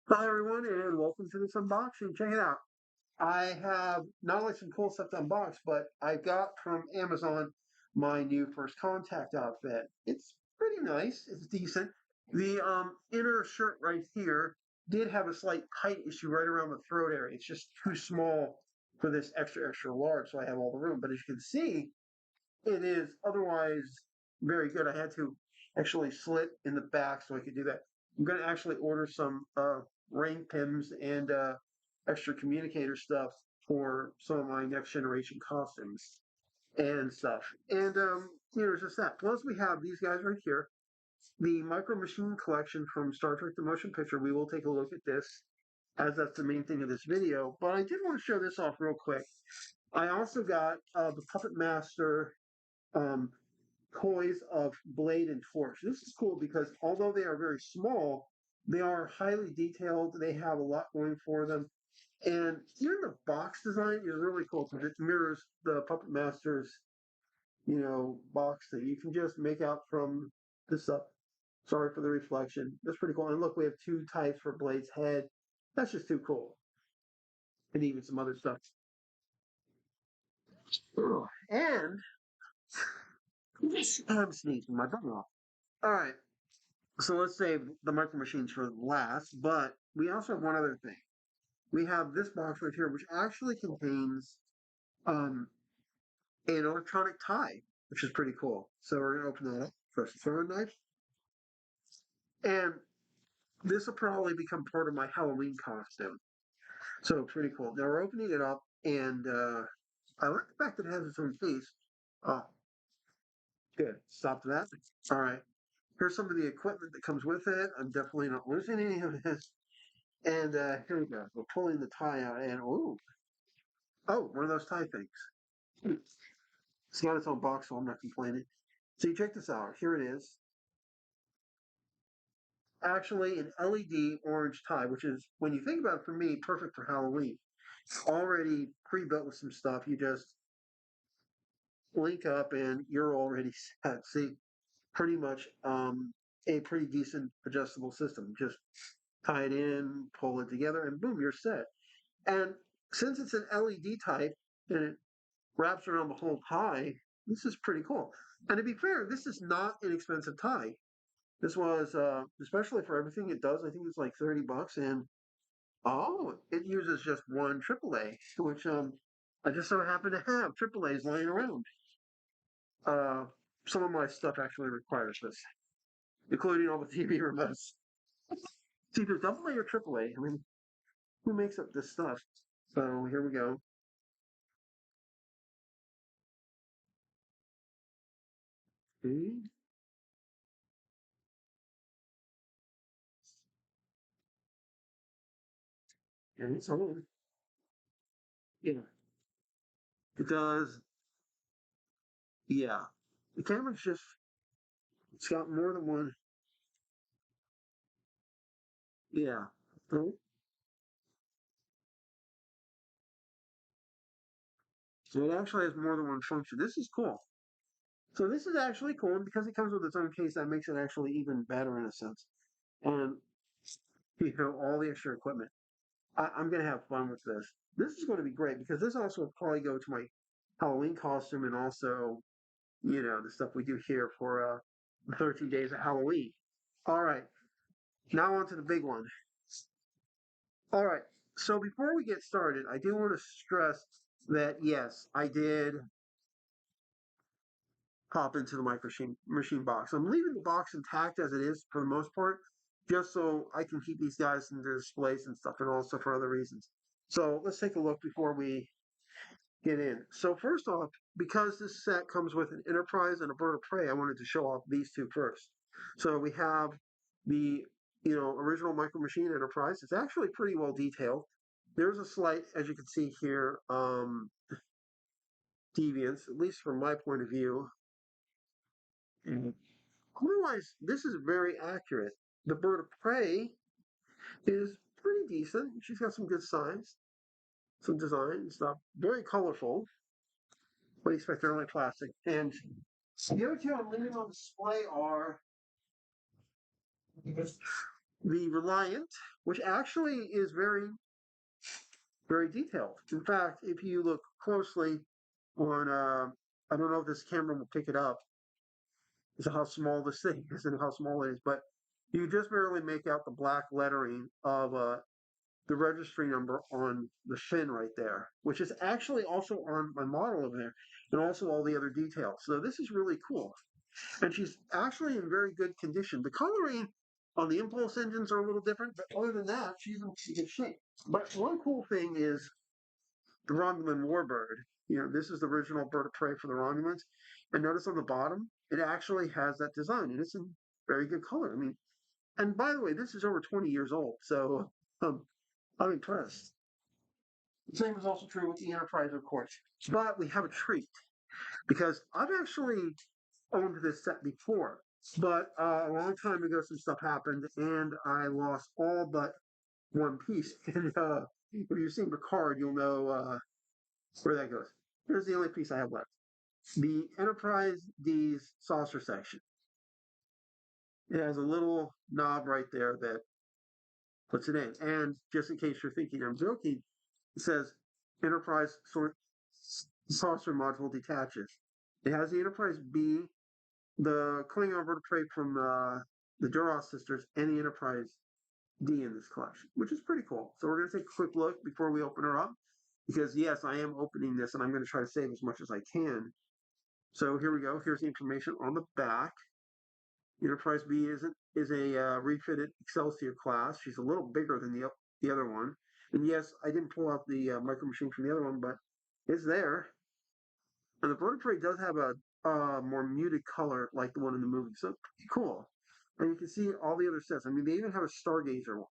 Hi everyone, and welcome to this unboxing. Check it out. I have not only some cool stuff to unbox, but I got from Amazon my new First Contact outfit. It's pretty nice. It's decent. The inner shirt right here did have a slight height issue right around the throat area. It's just too small for this extra large, so I have all the room. But as you can see, it is otherwise very good. I had to actually slit in the back so I could do that. I'm going to actually order some ring pins and extra communicator stuff for some of my next generation costumes and stuff. And just that. Plus, we have these guys right here, the Micro Machine collection from Star Trek: The Motion Picture. We will take a look at this, as that's the main thing of this video. But I did want to show this off real quick. I also got the Puppet Master um, toys of Blade and Torch. This is cool because although they are very small, they are highly detailed. They have a lot going for them. And even the box design is really cool because it mirrors the Puppet Master's, box that you can just make out from this up. Sorry for the reflection. That's pretty cool. And look, we have two types for Blade's head. That's just too cool. And even some other stuff. And I'm sneezing my tongue off. All right. So let's save the micro machines for last, but we also have one other thing. We have this box right here, which actually contains um, an electronic tie, which is pretty cool. So we're gonna open that up. First throwing knife, and this will probably become part of my Halloween costume. So pretty cool. Now we're opening it up, and I like the fact that it has its own face. Oh, good. Stop that. All right. Here's some of the equipment that comes with it. I'm definitely not losing any of this. And here we go. We're pulling the tie out, and one of those tie things. It's got its own box, so I'm not complaining. So you check this out. Here it is. Actually, an LED orange tie, which is, when you think about it, for me, perfect for Halloween. Already pre-built with some stuff. You just link up, and you're already set. See, pretty much a pretty decent adjustable system. Just tie it in, pull it together, and boom, you're set. And since it's an LED type and it wraps around the whole tie, this is pretty cool. And to be fair, this is not an expensive tie. This was, especially for everything it does, I think it's like 30 bucks. And it uses just one AAA, which I just so happen to have AAAs laying around. Uh, some of my stuff actually requires this, including all the TV remotes. It's either AA or AAA. I mean, who makes up this stuff? So here we go. See? And it's on. Yeah, it does. Yeah. The camera's just, it's got more than one. Yeah. Oh, so it actually has more than one function. This is cool. So this is actually cool, and because it comes with its own case, that makes it actually even better in a sense. And all the extra equipment. I'm gonna have fun with this. This is going to be great because this also will probably go to my Halloween costume and also, the stuff we do here for 13 days of Halloween. All right, now on to the big one. All right. So before we get started, I do want to stress that yes, I did pop into the machine box. I'm leaving the box intact as it is for the most part, just so I can keep these guys in their displays and stuff, and also for other reasons. So let's take a look before we get in. So first off, because this set comes with an Enterprise and a Bird of Prey, I wanted to show off these two first. So we have the original Micro Machine Enterprise. It's actually pretty well detailed. There's a slight, as you can see here, deviance, at least from my point of view. Mhm. Otherwise, this is very accurate. The Bird of Prey is pretty decent. She's got some good signs, some design and stuff. Very colorful. What do you expect? They're only plastic. And the other two I'm leaving on display are The Reliant, which actually is very, very detailed. In fact, if you look closely on, I don't know if this camera will pick it up, is how small this thing is and how small it is, but you just barely make out the black lettering of the registry number on the fin right there, which is actually also on my model over there, and also all the other details. So this is really cool. And she's actually in very good condition. The coloring on the Impulse engines are a little different, but other than that, she's in good shape. But one cool thing is the Romulan warbird. You know, this is the original bird of prey for the Romulans. And notice on the bottom, it actually has that design, and it's in very good color. I mean, and by the way, this is over 20 years old, so I'm impressed. The same is also true with the Enterprise, of course. But we have a treat because I've actually owned this set before, but a long time ago, some stuff happened, and I lost all but one piece. And if you've seen Picard, you'll know where that goes. Here's the only piece I have left: the Enterprise D's saucer section. It has a little knob right there that puts it in. And just in case you're thinking I'm joking, it says Enterprise saucer module detaches. It has the Enterprise B, the Klingon bird of prey from the Duras sisters, and the Enterprise D in this collection, which is pretty cool. So we're going to take a quick look before we open her up, because yes, I am opening this, and I'm going to try to save as much as I can. So here we go. Here's the information on the back. Enterprise B is a refitted Excelsior class. She's a little bigger than the other one. And yes, I didn't pull out the micro machine from the other one, but it's there. And the bird of prey does have a more muted color like the one in the movie, so pretty cool. And you can see all the other sets. I mean, they even have a Stargazer one.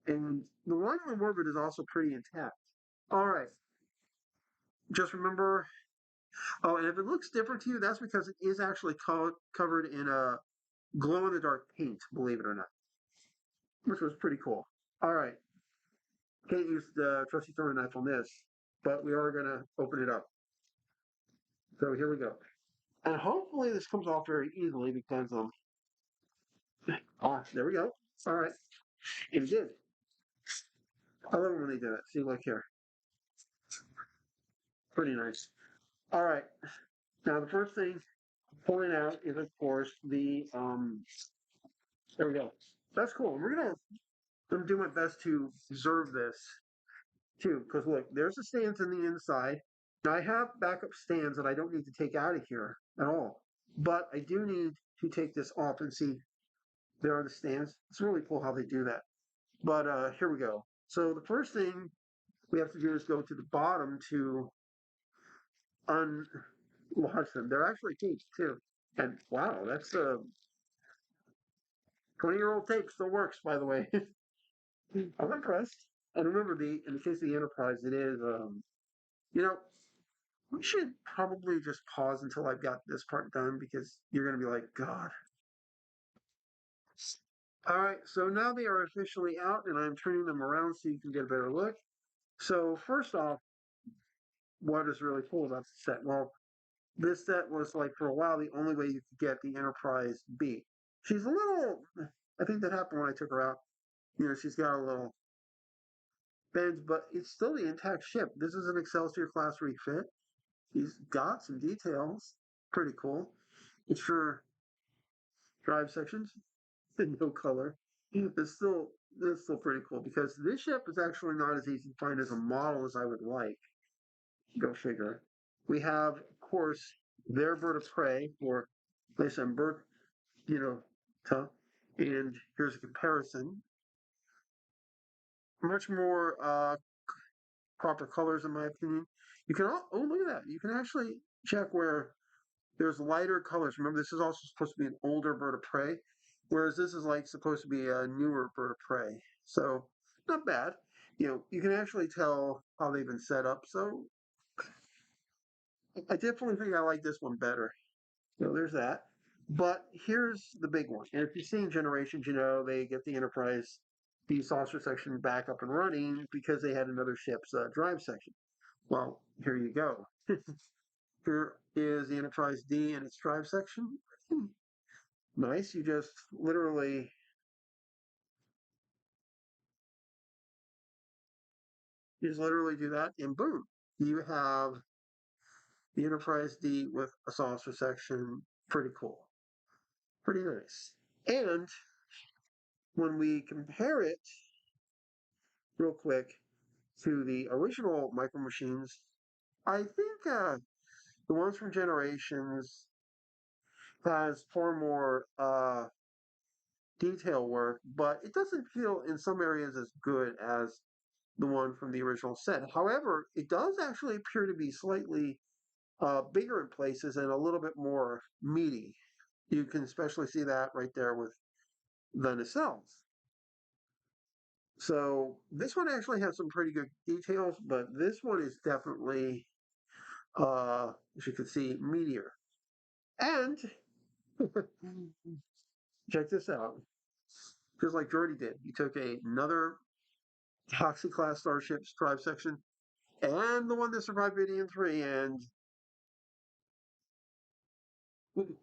And the Romulan Warbird is also pretty intact. All right, just remember. Oh, and if it looks different to you, that's because it is actually covered in a glow in the dark paint, believe it or not, which was pretty cool. All right, can't use the trusty throwing knife on this, but we are going to open it up. So here we go. And hopefully this comes off very easily because there we go. All right, it did. I love it when they do it. See, look here, pretty nice. All right, now the first thing pulling out is of course the there we go. That's cool. I'm gonna do my best to preserve this too, because look, there's the stands in the inside. Now I have backup stands that I don't need to take out of here at all, but I do need to take this off and see there are the stands. It's really cool how they do that. But here we go. So the first thing we have to do is go to the bottom to unlodge them. They're actually taped too. And wow, that's a 20-year-old tape still works, by the way. I'm impressed. And remember, in the case of the Enterprise, it is, you know, we should probably just pause until I've got this part done because you're going to be like, God. All right, so now they are officially out, and I'm turning them around so you can get a better look. So first off, what is really cool about the set? Well, this set was like for a while the only way you could get the Enterprise B. She's a little. I think that happened when I took her out. You know, she's got a little bends, but it's still the intact ship. This is an Excelsior class refit. He's got some details. Pretty cool. It's for drive sections in no color. It's still pretty cool because this ship is actually not as easy to find as a model as I would like. Go figure. We have, of course, their bird of prey for place on bird, you know, and here's a comparison. Much more proper colors in my opinion. You can look at that. You can actually check where there's lighter colors. Remember, this is also supposed to be an older bird of prey, whereas this is like supposed to be a newer bird of prey. So not bad. You know, you can actually tell how they've been set up. So I definitely think I like this one better. So there's that. But here's the big one. And if you've seen Generations, you know they get the Enterprise D saucer section back up and running because they had another ship's drive section. Well, here you go. Here is the Enterprise D and its drive section. Nice. You just literally You just literally do that, and boom, you have the Enterprise D with a saucer section. Pretty cool. Pretty nice. And when we compare it real quick to the original Micro Machines, I think the ones from Generations has far more detail work, but it doesn't feel in some areas as good as the one from the original set. However, it does actually appear to be slightly bigger in places and a little bit more meaty. You can especially see that right there with the nacelles. So this one actually has some pretty good details, but this one is definitely, as you can see, meatier. And check this out. Just like Jordy did, he took another Toxic class starship's drive section and the one that survived Vidian 3, and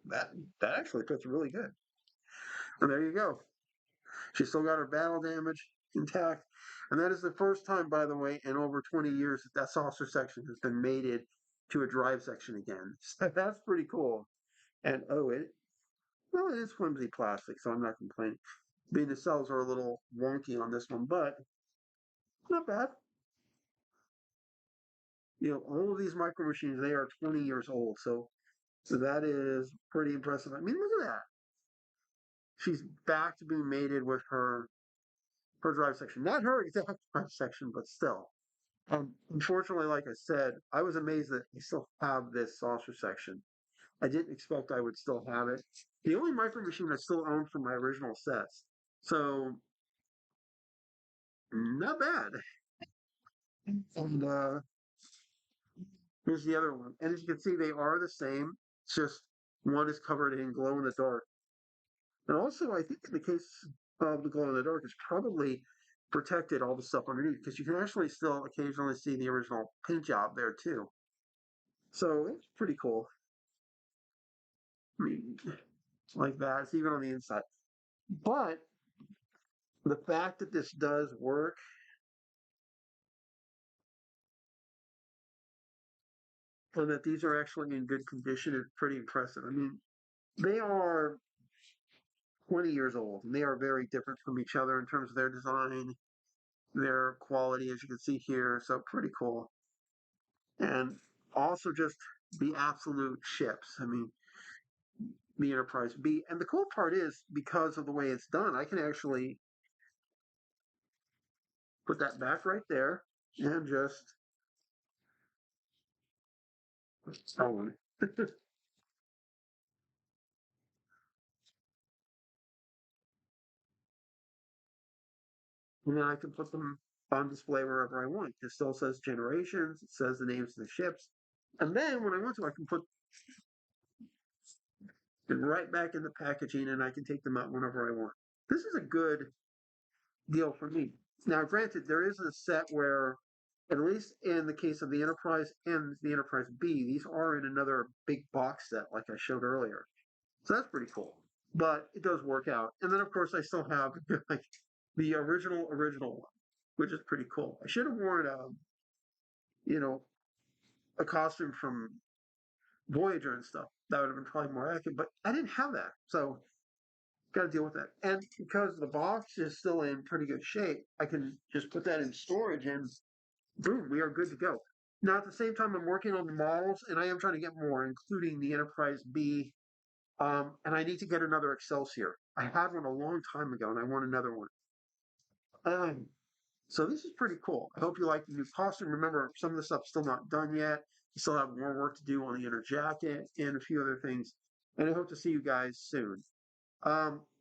that that actually fits really good. And there you go. She still got her battle damage intact. And that is the first time, by the way, in over 20 years that that saucer section has been mated to a drive section again. So that's pretty cool. And oh, well, it is flimsy plastic, so I'm not complaining. The cells are a little wonky on this one, but not bad. All of these micro machines, they are 20 years old, so that is pretty impressive. I mean, look at that. She's back to being mated with her drive section. Not her exact drive section, but still. Unfortunately, like I said, I was amazed that I still have this saucer section. I didn't expect I would still have it. The only micro machine I still own from my original sets. So not bad. And here's the other one. And as you can see, they are the same. It's just one is covered in glow in the dark. And also, I think in the case of the glow in the dark, it's probably protected all the stuff underneath because you can actually still occasionally see the original paint job there too. So it's pretty cool. I mean, like that. It's even on the inside. But the fact that this does work and that these are actually in good condition is pretty impressive. I mean, they are 20 years old and they are very different from each other in terms of their design, their quality, as you can see here. So pretty cool. And also just the absolute ships. I mean, the Enterprise B. And the cool part is, because of the way it's done, I can actually put that back right there and just oh, and then I can put them on display wherever I want. It still says generations, it says the names of the ships. And then when I want to, I can put it right back in the packaging and I can take them out whenever I want. This is a good deal for me. Now, granted, there is a set where, at least in the case of the Enterprise and the Enterprise B, these are in another big box set like I showed earlier. So that's pretty cool. But it does work out. And then, of course, I still have like the original one, which is pretty cool. I should have worn you know, a costume from Voyager and stuff. That would have been probably more accurate, but I didn't have that. So got to deal with that. And because the box is still in pretty good shape, I can just put that in storage and boom, we are good to go. Now, at the same time, I'm working on the models and I am trying to get more, including the Enterprise B. And I need to get another Excelsior. I had one a long time ago and I want another one. Um, So this is pretty cool. I hope you like the new costume. Remember, some of the stuff's still not done yet. You still have more work to do on the inner jacket and a few other things. And I hope to see you guys soon.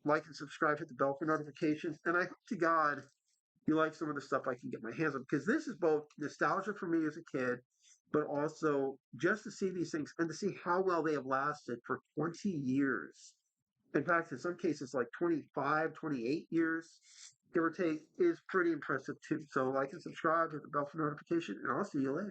Like and subscribe, hit the bell for notifications. And I hope to God you like some of the stuff I can get my hands on because this is both nostalgia for me as a kid, but also just to see these things and to see how well they have lasted for 20 years. In fact, in some cases, like 25, 28 years, give or take, is pretty impressive too. So like and subscribe, hit the bell for notification, and I'll see you later.